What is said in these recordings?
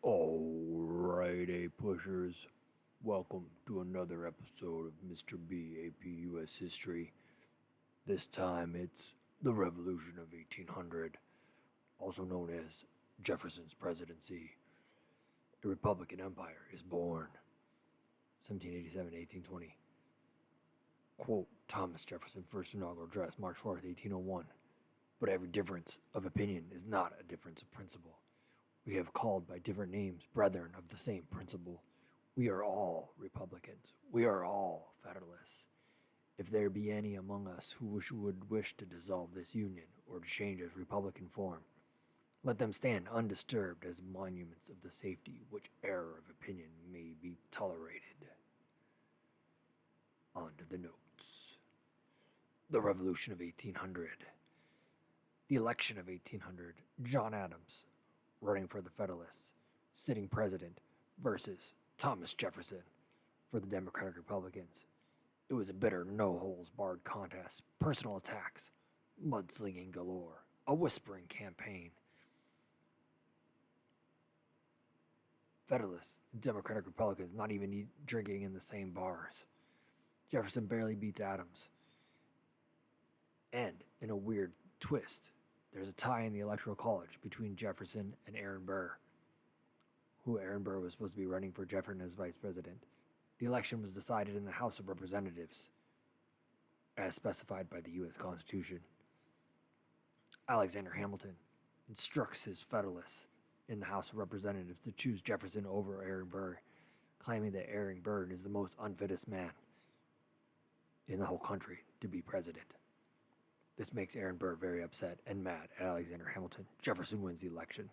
Alrighty, pushers. Welcome to another episode of Mr. B AP US History. This time it's the Revolution of 1800, also known as Jefferson's Presidency. A Republican Empire is born. 1787 1820. Quote Thomas Jefferson, first inaugural address, March 4th, 1801. But every difference of opinion is not a difference of principle. We have called by different names brethren of the same principle. We are all Republicans. We are all Federalists. If there be any among us who would wish to dissolve this union or to change its Republican form, let them stand undisturbed as monuments of the safety which error of opinion may be tolerated. On to the notes. The Revolution of 1800. The election of 1800. John Adams, running for the Federalists, sitting president, versus Thomas Jefferson for the Democratic Republicans. It was a bitter, no-holes-barred contest, personal attacks, mudslinging galore, a whispering campaign. Federalists, Democratic Republicans, not even drinking in the same bars. Jefferson barely beats Adams. And, in a weird twist, there's a tie in the Electoral College between Jefferson and Aaron Burr, who Aaron Burr was supposed to be running for Jefferson as vice president. The election was decided in the House of Representatives, as specified by the U.S. Constitution. Alexander Hamilton instructs his Federalists in the House of Representatives to choose Jefferson over Aaron Burr, claiming that Aaron Burr is the most unfittest man in the whole country to be president. This makes Aaron Burr very upset and mad at Alexander Hamilton. Jefferson wins the election.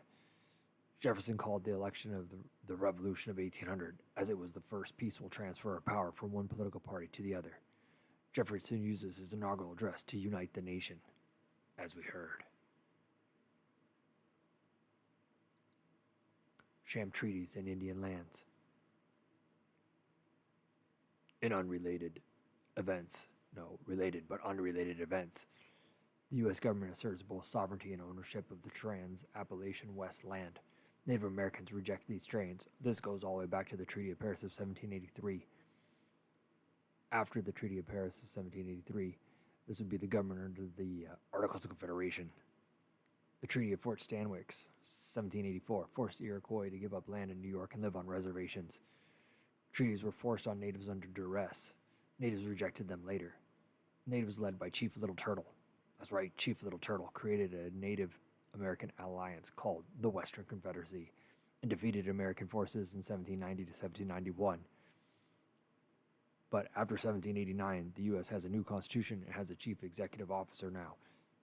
Jefferson called the election of the Revolution of 1800 as it was the first peaceful transfer of power from one political party to the other. Jefferson uses his inaugural address to unite the nation, as we heard. Sham treaties in Indian lands. In unrelated events, no, related but unrelated events, the U.S. government asserts both sovereignty and ownership of the Trans-Appalachian West land. Native Americans reject these claims. This goes all the way back to the Treaty of Paris of 1783. After the Treaty of Paris of 1783, this would be the government under the Articles of Confederation. The Treaty of Fort Stanwix, 1784, forced the Iroquois to give up land in New York and live on reservations. Treaties were forced on natives under duress. Natives rejected them later. Natives led by Chief Little Turtle. That's right, Chief Little Turtle created a Native American alliance called the Western Confederacy and defeated American forces in 1790 to 1791. But after 1789, the U.S. has a new constitution and has a chief executive officer now,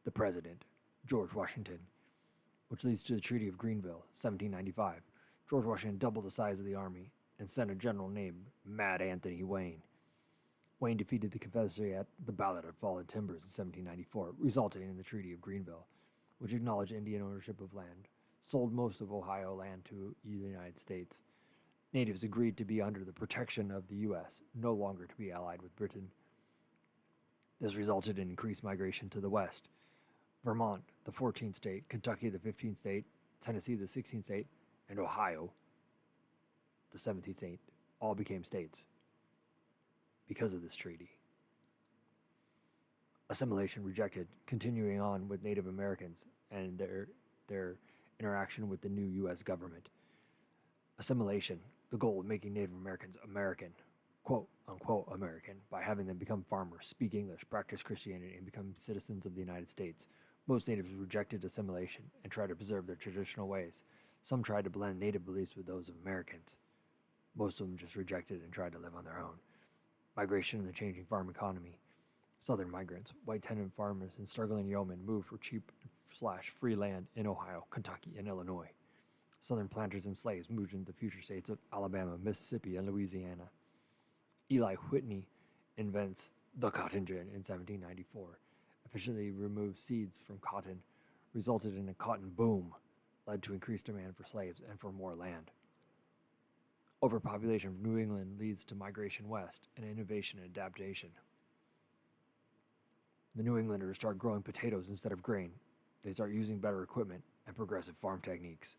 the President, George Washington, which leads to the Treaty of Greenville, 1795. George Washington doubled the size of the army and sent a general named Mad Anthony Wayne. Wayne defeated the Confederacy at the Battle of Fallen Timbers in 1794, resulting in the Treaty of Greenville, which acknowledged Indian ownership of land, sold most of Ohio land to the United States. Natives agreed to be under the protection of the U.S., no longer to be allied with Britain. This resulted in increased migration to the West. Vermont, the 14th state, Kentucky, the 15th state, Tennessee, the 16th state, and Ohio, the 17th state, all became states because of this treaty. Assimilation rejected, continuing on with Native Americans and their interaction with the new U.S. government. Assimilation, the goal of making Native Americans American, quote unquote American, by having them become farmers, speak English, practice Christianity, and become citizens of the United States. Most natives rejected assimilation and tried to preserve their traditional ways. Some tried to blend native beliefs with those of Americans. Most of them just rejected and tried to live on their own. Migration in the changing farm economy. Southern migrants, white tenant farmers, and struggling yeomen moved for cheap/free land in Ohio, Kentucky, and Illinois. Southern planters and slaves moved into the future states of Alabama, Mississippi, and Louisiana. Eli Whitney invents the cotton gin in 1794. Efficiently removed seeds from cotton, resulted in a cotton boom, led to increased demand for slaves and for more land. Overpopulation of New England leads to migration west and innovation and adaptation. The New Englanders start growing potatoes instead of grain. They start using better equipment and progressive farm techniques.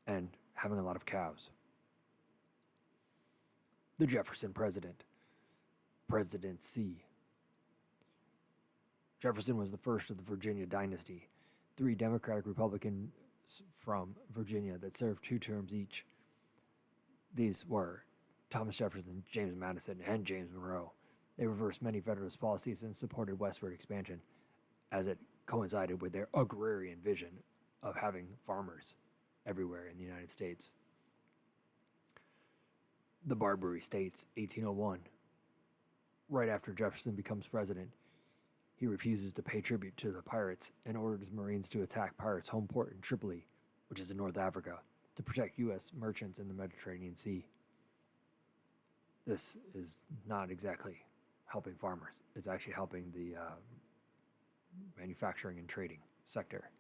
And having a lot of cows. The Jefferson president. Presidency. Jefferson was the first of the Virginia dynasty, three Democratic Republicans from Virginia that served 2 terms each. These were Thomas Jefferson, James Madison, and James Monroe. They reversed many Federalist policies and supported westward expansion, as it coincided with their agrarian vision of having farmers everywhere in the United States. The Barbary States, 1801. Right after Jefferson becomes president, he refuses to pay tribute to the pirates and orders Marines to attack pirates' home port in Tripoli, which is in North Africa, to protect U.S. merchants in the Mediterranean Sea. This is not exactly helping farmers. It's actually helping the manufacturing and trading sector.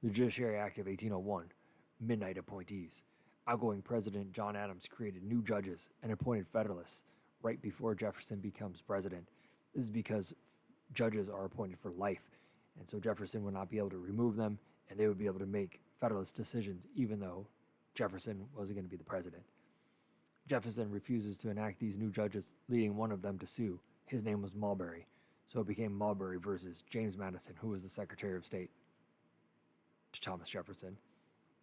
The Judiciary Act of 1801, Midnight Appointees. Outgoing President John Adams created new judges and appointed Federalists right before Jefferson becomes president. This is because judges are appointed for life, and so Jefferson would not be able to remove them, and they would be able to make Federalist decisions even though Jefferson wasn't going to be the president. Jefferson refuses to enact these new judges, leading one of them to sue. His name was Marbury, so it became Marbury versus James Madison, who was the Secretary of State to Thomas Jefferson.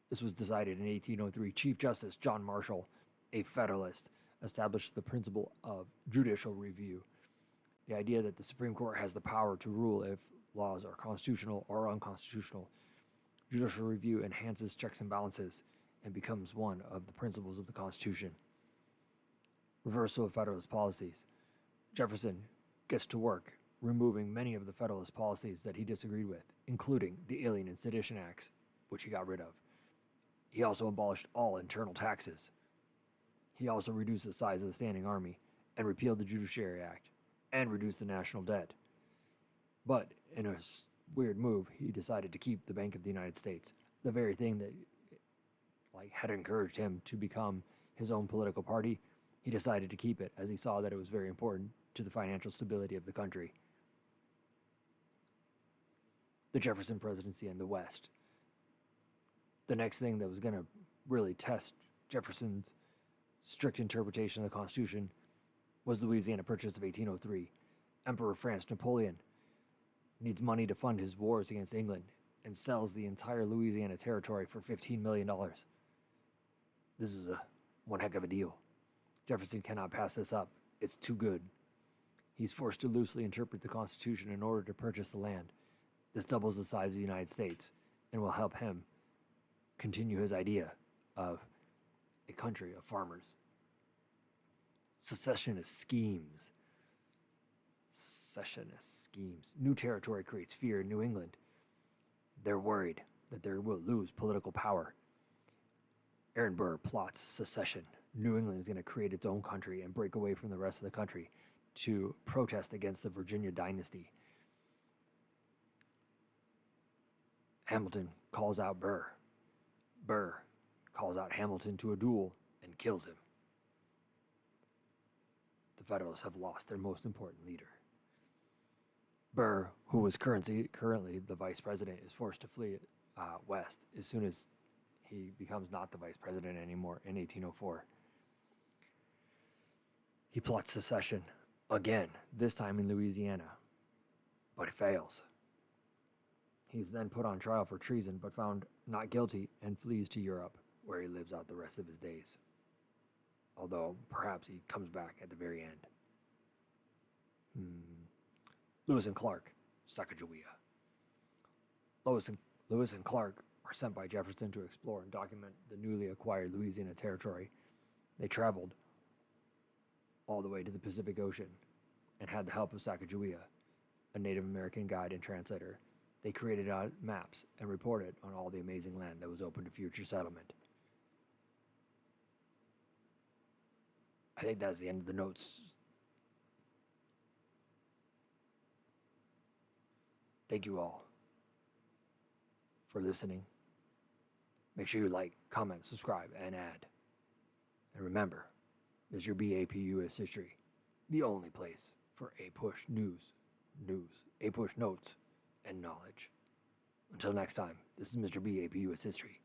This was decided in 1803. Chief Justice John Marshall, a Federalist, established the principle of judicial review. The idea that the Supreme Court has the power to rule if laws are constitutional or unconstitutional. Judicial review enhances checks and balances and becomes one of the principles of the Constitution. Reversal of Federalist policies. Jefferson gets to work removing many of the Federalist policies that he disagreed with, including the Alien and Sedition Acts, which he got rid of. He also abolished all internal taxes. He also reduced the size of the standing army and repealed the Judiciary Act and reduced the national debt. But in a weird move, he decided to keep the Bank of the United States, the very thing that had encouraged him to become his own political party. He decided to keep it as he saw that it was very important to the financial stability of the country. The Jefferson presidency and the West. The next thing that was going to really test Jefferson's strict interpretation of the Constitution was the Louisiana Purchase of 1803. Emperor France Napoleon needs money to fund his wars against England and sells the entire Louisiana territory for $15 million. This is one heck of a deal. Jefferson cannot pass this up. It's too good. He's forced to loosely interpret the Constitution in order to purchase the land. This doubles the size of the United States and will help him continue his idea of a country of farmers. Secessionist schemes. Secessionist schemes. New territory creates fear in New England. They're worried that they will lose political power. Aaron Burr plots secession. New England is going to create its own country and break away from the rest of the country to protest against the Virginia dynasty. Hamilton calls out Burr. Burr calls out Hamilton to a duel and kills him. The Federalists have lost their most important leader. Burr, who was currently the vice president, is forced to flee west as soon as he becomes not the vice president anymore in 1804. He plots secession again, this time in Louisiana, but it fails. He's then put on trial for treason, but found not guilty and flees to Europe, where he lives out the rest of his days. Although, perhaps he comes back at the very end. Lewis and Clark, Sacagawea. Lewis and Clark are sent by Jefferson to explore and document the newly acquired Louisiana territory. They traveled all the way to the Pacific Ocean and had the help of Sacagawea, a Native American guide and translator. They created maps and reported on all the amazing land that was open to future settlement. I think that's the end of the notes. Thank you all for listening. Make sure you like, comment, subscribe, and add. And remember, Mr. BAP US History, the only place for A-Push news, A-Push notes, and knowledge. Until next time, this is Mr. BAP US History.